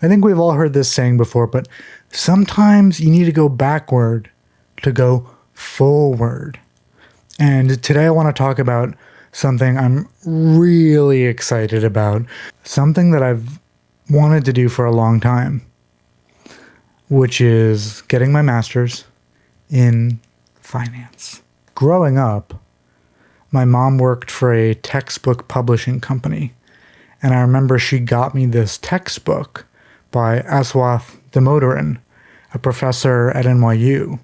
I think we've all heard this saying before, but sometimes you need to go backward to go forward. And today I want to talk about something I'm really excited about, something that I've wanted to do for a long time, which is getting my master's in finance. Growing up, my mom worked for a textbook publishing company, and I remember she got me this textbook by Aswath Damodaran, a professor at NYU,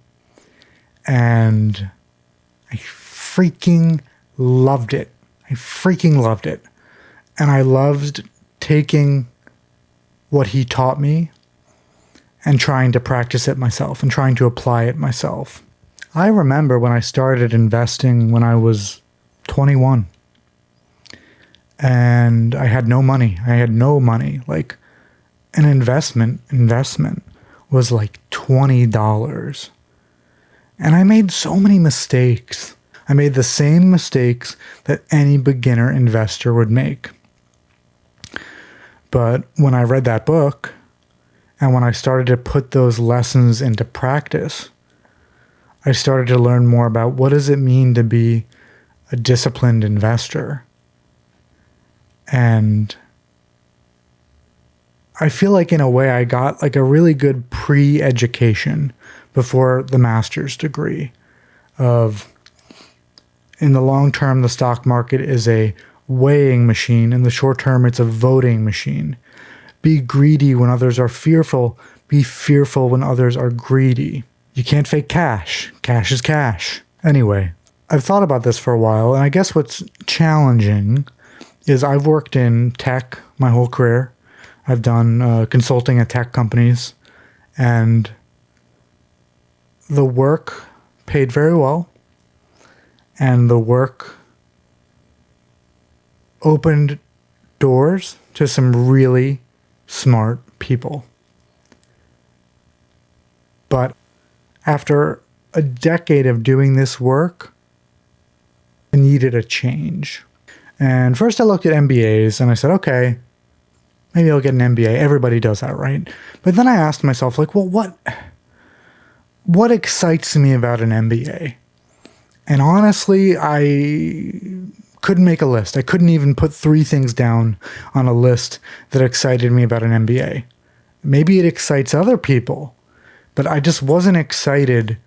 and I freaking loved it. And I loved taking what he taught me and trying to practice it myself and trying to apply it myself. I remember when I started investing when I was 21 and I had no money. Like an investment was like $20. And I made so many mistakes. I made the same mistakes that any beginner investor would make. But when I read that book, and when I started to put those lessons into practice, I started to learn more about what does it mean to be a disciplined investor. And I feel like in a way I got like a really good pre-education before the master's degree of, in the long term, the stock market is a weighing machine. In the short term, it's a voting machine. Be greedy when others are fearful. Be fearful when others are greedy. You can't fake cash. Cash is cash. Anyway, I've thought about this for a while, and I guess what's challenging is I've worked in tech my whole career. I've done consulting at tech companies, and the work paid very well, and the work opened doors to some really smart people. But after a decade of doing this work, I needed a change. And first I looked at MBAs and I said, okay, maybe I'll get an MBA. Everybody does that, right? But then I asked myself, like, well, what excites me about an MBA? And honestly, I couldn't make a list. I couldn't even put 3 things down on a list that excited me about an MBA. Maybe it excites other people, but I just wasn't excited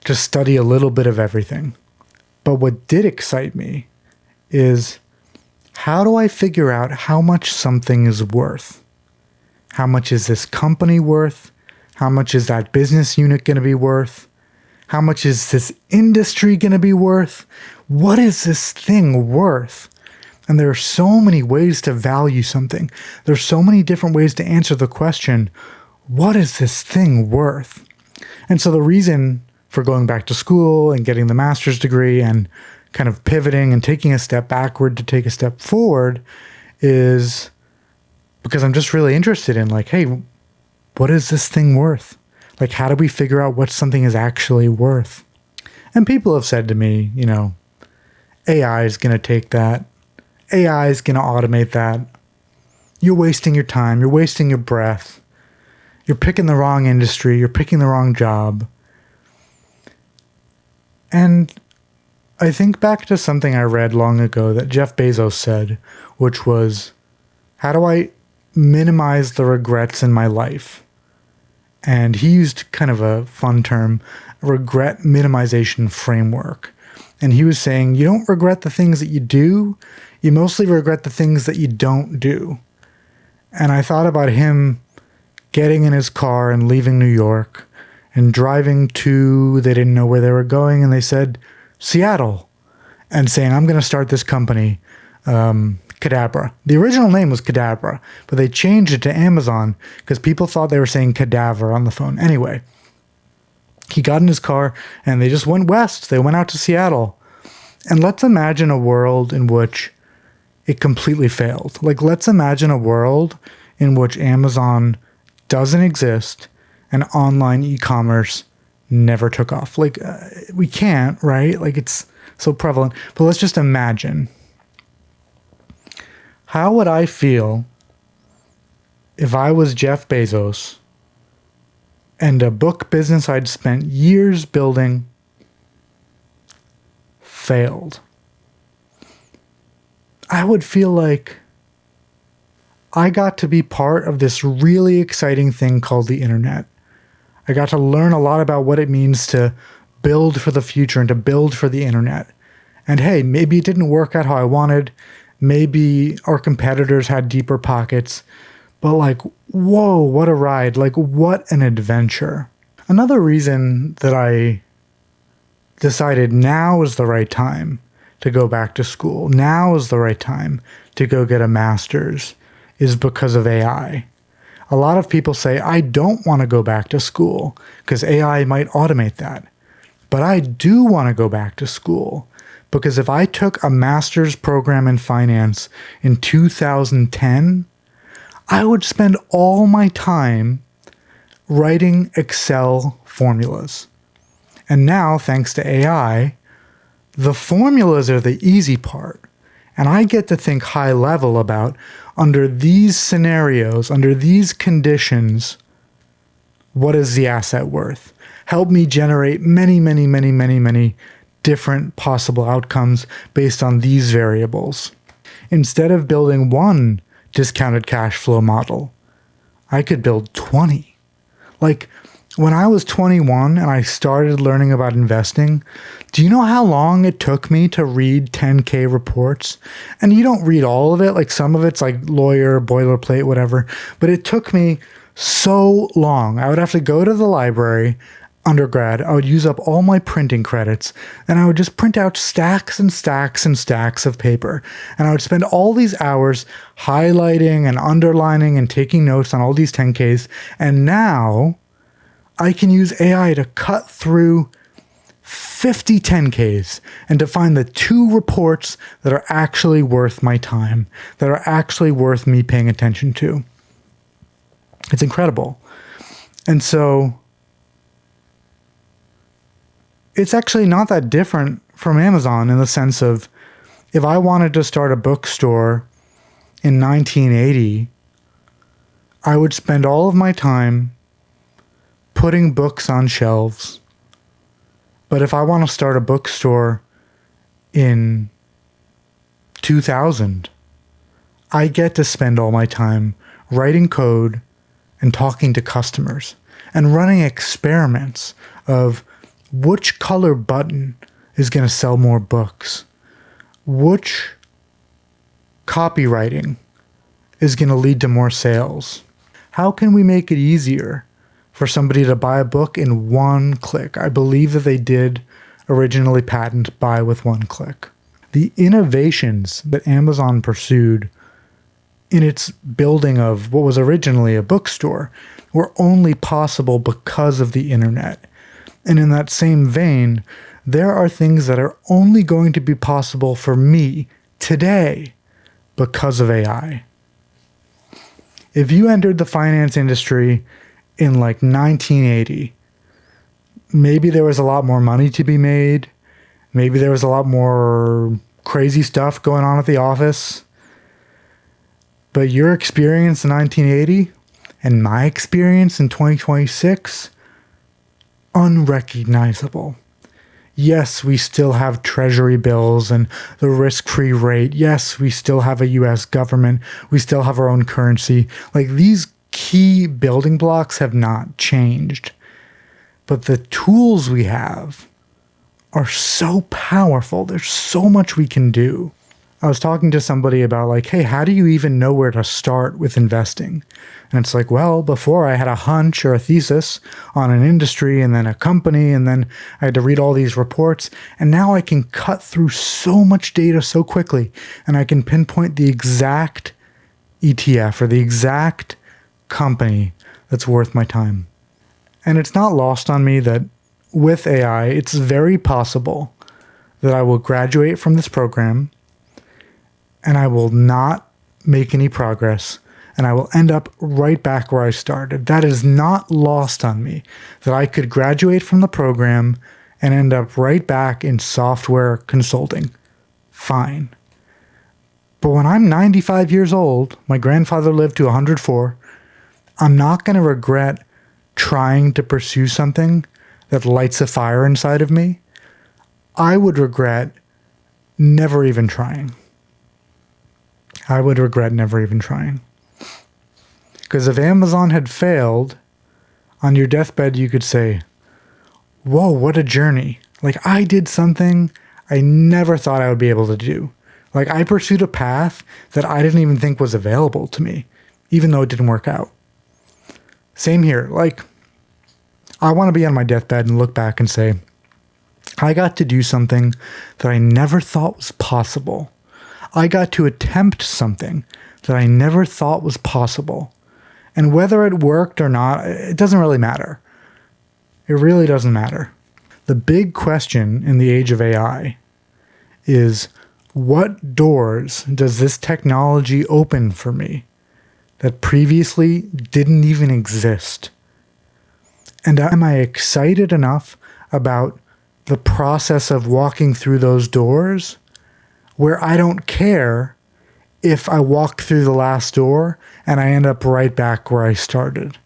to study a little bit of everything. But what did excite me is, how do I figure out how much something is worth? How much is this company worth? How much is that business unit going to be worth? How much is this industry going to be worth? What is this thing worth? And there are so many ways to value something. There's so many different ways to answer the question, what is this thing worth? And so the reason for going back to school and getting the master's degree and kind of pivoting and taking a step backward to take a step forward is because I'm just really interested in, like, hey, what is this thing worth? Like, how do we figure out what something is actually worth? And people have said to me, you know, AI is going to take that. AI is going to automate that. You're wasting your time. You're wasting your breath. You're picking the wrong industry. You're picking the wrong job. And I think back to something I read long ago that Jeff Bezos said, which was, how do I minimize the regrets in my life? And he used kind of a fun term, regret minimization framework. And he was saying, you don't regret the things that you do, you mostly regret the things that you don't do. And I thought about him getting in his car and leaving New York and driving to, they didn't know where they were going, and they said, Seattle, and saying, I'm going to start this company, Cadabra. The original name was Cadabra, but they changed it to Amazon because people thought they were saying cadaver on the phone. Anyway, he got in his car and they just went west. They went out to Seattle. And let's imagine a world in which it completely failed. Like, let's imagine a world in which Amazon doesn't exist and online e-commerce never took off. Like, we can't, right? Like, it's so prevalent. But let's just imagine. How would I feel if I was Jeff Bezos and a book business I'd spent years building failed, I would feel like I got to be part of this really exciting thing called the internet. I got to learn a lot about what it means to build for the future and to build for the internet. And hey, maybe it didn't work out how I wanted. Maybe our competitors had deeper pockets. But like, whoa, what a ride. Like, what an adventure. Another reason that I decided now is the right time to go back to school, now is the right time to go get a master's, is because of AI. A lot of people say, I don't want to go back to school because AI might automate that. But I do want to go back to school because if I took a master's program in finance in 2010, I would spend all my time writing Excel formulas. And now, thanks to AI, the formulas are the easy part. And I get to think high level about, under these scenarios, under these conditions, what is the asset worth? Help me generate many different possible outcomes based on these variables. Instead of building one discounted cash flow model, I could build 20. Like, when I was 21 and I started learning about investing, do you know how long it took me to read 10K reports? And you don't read all of it, like some of it's like lawyer, boilerplate, whatever. But it took me so long. I would have to go to the library, undergrad, I would use up all my printing credits, and I would just print out stacks and stacks and stacks of paper. And I would spend all these hours highlighting and underlining and taking notes on all these 10Ks. And now I can use AI to cut through 50 10Ks and to find the 2 reports that are actually worth my time, that are actually worth me paying attention to. It's incredible. And so it's actually not that different from Amazon in the sense of, if I wanted to start a bookstore in 1980, I would spend all of my time putting books on shelves. But if I want to start a bookstore in 2000, I get to spend all my time writing code and talking to customers and running experiments of which color button is going to sell more books, which copywriting is going to lead to more sales. How can we make it easier for somebody to buy a book in one click? I believe that they did originally patent buy with one click. The innovations that Amazon pursued in its building of what was originally a bookstore were only possible because of the internet. And in that same vein, there are things that are only going to be possible for me today because of AI. If you entered the finance industry in like 1980, maybe there was a lot more money to be made. Maybe there was a lot more crazy stuff going on at the office. But your experience in 1980 and my experience in 2026, unrecognizable. Yes, we still have treasury bills and the risk-free rate. Yes, we still have a US government. We still have our own currency. Like, these key building blocks have not changed. But the tools we have are so powerful. There's so much we can do. I was talking to somebody about like, hey, how do you even know where to start with investing? And it's like, well, before I had a hunch or a thesis on an industry and then a company, and then I had to read all these reports. And now I can cut through so much data so quickly, and I can pinpoint the exact ETF or the exact company that's worth my time. And it's not lost on me that with AI, it's very possible that I will graduate from this program and I will not make any progress, and I will end up right back where I started. That is not lost on me, that I could graduate from the program and end up right back in software consulting. Fine. But when I'm 95 years old, my grandfather lived to 104, I'm not going to regret trying to pursue something that lights a fire inside of me. I would regret never even trying. I would regret never even trying. Because if Amazon had failed, on your deathbed you could say, whoa, what a journey. Like, I did something I never thought I would be able to do. Like, I pursued a path that I didn't even think was available to me, even though it didn't work out. Same here. Like, I want to be on my deathbed and look back and say, I got to do something that I never thought was possible. I got to attempt something that I never thought was possible. And whether it worked or not, it doesn't really matter. It really doesn't matter. The big question in the age of AI is, what doors does this technology open for me that previously didn't even exist? And am I excited enough about the process of walking through those doors where I don't care if I walk through the last door and I end up right back where I started?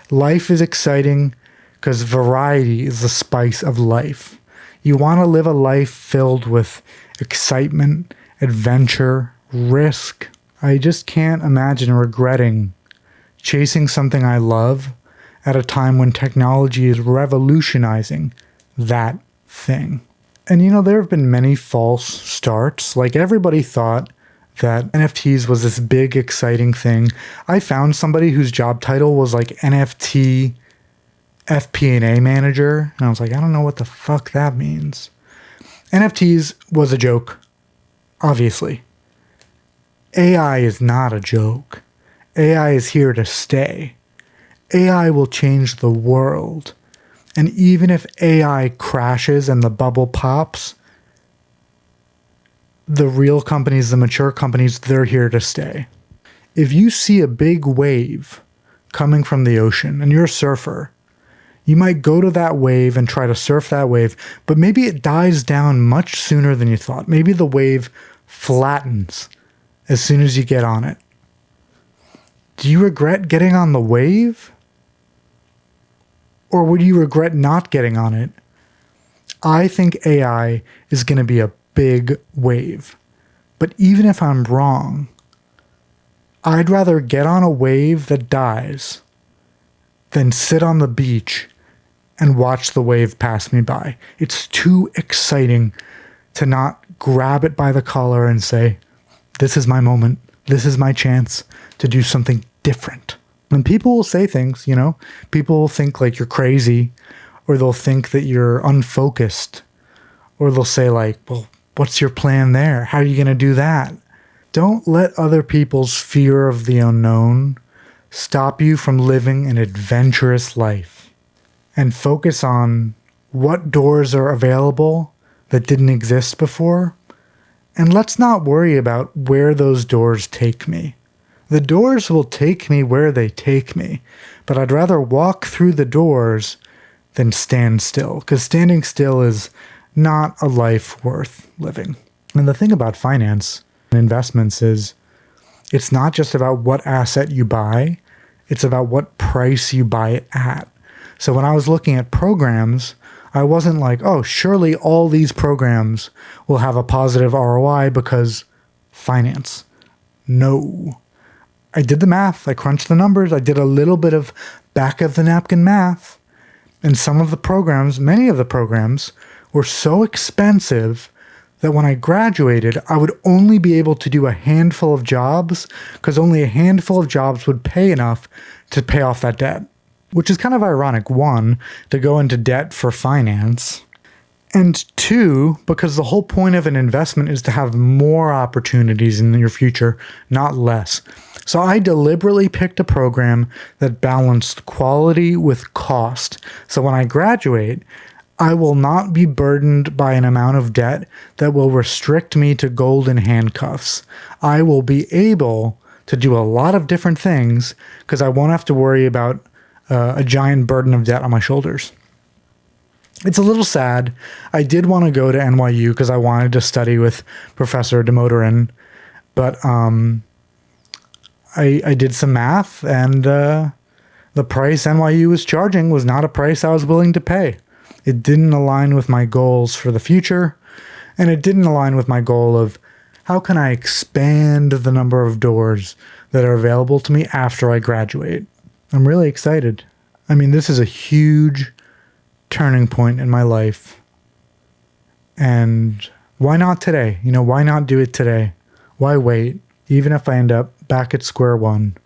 Life is exciting because variety is the spice of life. You want to live a life filled with excitement, adventure, risk. I just can't imagine regretting chasing something I love at a time when technology is revolutionizing that thing. And there have been many false starts. Like, everybody thought that NFTs was this big, exciting thing. I found somebody whose job title was like NFT FP&A manager. And I was like, I don't know what the fuck that means. NFTs was a joke, obviously. AI is not a joke. AI is here to stay. AI will change the world. And even if AI crashes and the bubble pops, the real companies, the mature companies, they're here to stay. If you see a big wave coming from the ocean and you're a surfer, you might go to that wave and try to surf that wave, but maybe it dies down much sooner than you thought. Maybe the wave flattens as soon as you get on it. Do you regret getting on the wave? Or would you regret not getting on it? I think AI is going to be a big wave. But even if I'm wrong, I'd rather get on a wave that dies than sit on the beach and watch the wave pass me by. It's too exciting to not grab it by the collar and say, this is my moment. This is my chance to do something different. And people will say things, people will think like you're crazy, or they'll think that you're unfocused, or they'll say like, well, what's your plan there? How are you going to do that? Don't let other people's fear of the unknown stop you from living an adventurous life, and focus on what doors are available that didn't exist before. And let's not worry about where those doors take me. The doors will take me where they take me, but I'd rather walk through the doors than stand still, because standing still is not a life worth living. And the thing about finance and investments is, it's not just about what asset you buy, it's about what price you buy it at. So when I was looking at programs, I wasn't like, oh, surely all these programs will have a positive ROI because finance. No. I did the math. I crunched the numbers. I did a little bit of back of the napkin math. And some of the programs, many of the programs, were so expensive that when I graduated, I would only be able to do a handful of jobs because only a handful of jobs would pay enough to pay off that debt. Which is kind of ironic, one, to go into debt for finance, and two, because the whole point of an investment is to have more opportunities in your future, not less. So I deliberately picked a program that balanced quality with cost. So when I graduate, I will not be burdened by an amount of debt that will restrict me to golden handcuffs. I will be able to do a lot of different things because I won't have to worry about a giant burden of debt on my shoulders. It's a little sad. I did want to go to NYU because I wanted to study with Professor Damodaran, but I did some math, and the price NYU was charging was not a price I was willing to pay. It didn't align with my goals for the future, and it didn't align with my goal of how can I expand the number of doors that are available to me after I graduate. I'm really excited. I mean, this is a huge turning point in my life. And why not today? You know, why not do it today? Why wait? Even if I end up back at square one,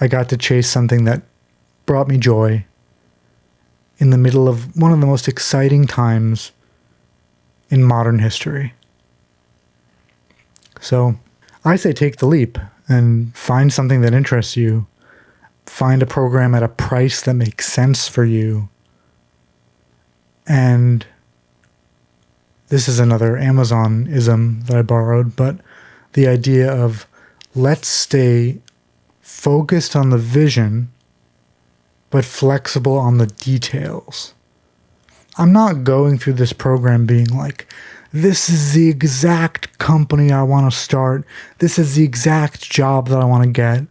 I got to chase something that brought me joy in the middle of one of the most exciting times in modern history. So I say take the leap and find something that interests you. Find a program at a price that makes sense for you. And this is another Amazon-ism that I borrowed, but the idea of let's stay focused on the vision, but flexible on the details. I'm not going through this program being like, this is the exact company I want to start. This is the exact job that I want to get.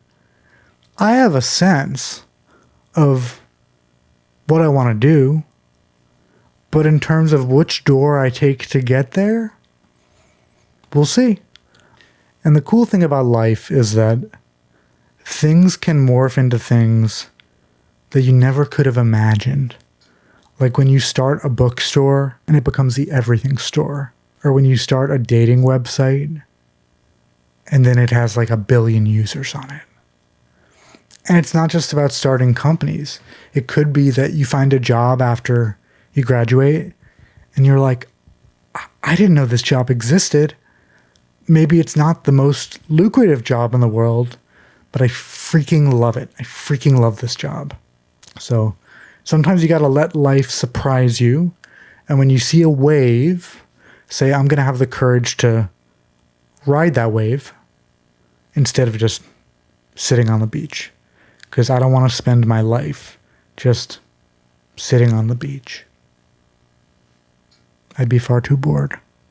I have a sense of what I want to do, but in terms of which door I take to get there, we'll see. And the cool thing about life is that things can morph into things that you never could have imagined. Like when you start a bookstore and it becomes the everything store. Or when you start a dating website and then it has like 1 billion users on it. And it's not just about starting companies. It could be that you find a job after you graduate and you're like, I didn't know this job existed. Maybe it's not the most lucrative job in the world, but I freaking love it. I freaking love this job. So sometimes you got to let life surprise you. And when you see a wave, say, I'm going to have the courage to ride that wave instead of just sitting on the beach. Because I don't want to spend my life just sitting on the beach. I'd be far too bored.